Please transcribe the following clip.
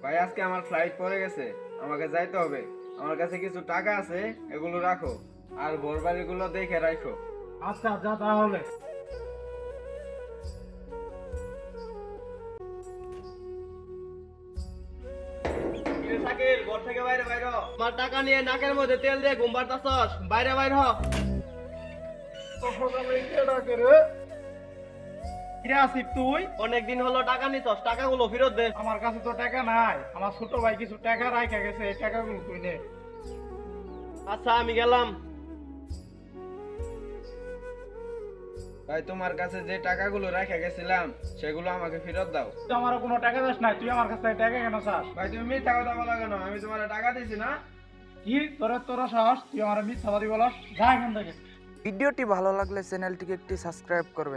ভাই আজকে আমার ফ্লাইট পড়ে গেছে, আমাকে যাইতে হবে। আমার কাছে কিছু টাকা আছে, এগুলো রাখো। আর ভোরবাড়িগুলো দেখে রাখো। আচ্ছা যা তাহলে। শাকিল, ঘর থেকে বাইরে বাইর হ। আমার টাকা নিয়ে নাকের মধ্যে তেল দিয়ে ঘুম পাড়তাছস, বাইরে বাইর হ। কিরে আসিফ তুই? অনেকদিন হলো টাকা নিছস, টাকাগুলো ফেরত দে। আমার কাছে তো টাকা নাই, আমার ছোট ভাই কিছু টাকা রাখা গেছে, এই টাকাগুলো তুই নে। আচ্ছা আমি গেলাম। ভাই তোমার কাছে যে টাকাগুলো রেখে গেছিলাম সেগুলো আমাকে ফেরত দাও। তুই আমার কোনো টাকা দিস নাই, তুই আমার কাছে টাকা কেন চাস? ভাই তুমি মিথ্যা কথা বলা কেন? আমি তোমার টাকা দিছি না। কি তোরা সাহস, তুই আমার মিথ্যাবাদী বলস? যা এখান থেকে। ভিডিওটি ভালো লাগলে চ্যানেলটিকে একটি সাবস্ক্রাইব করবেন।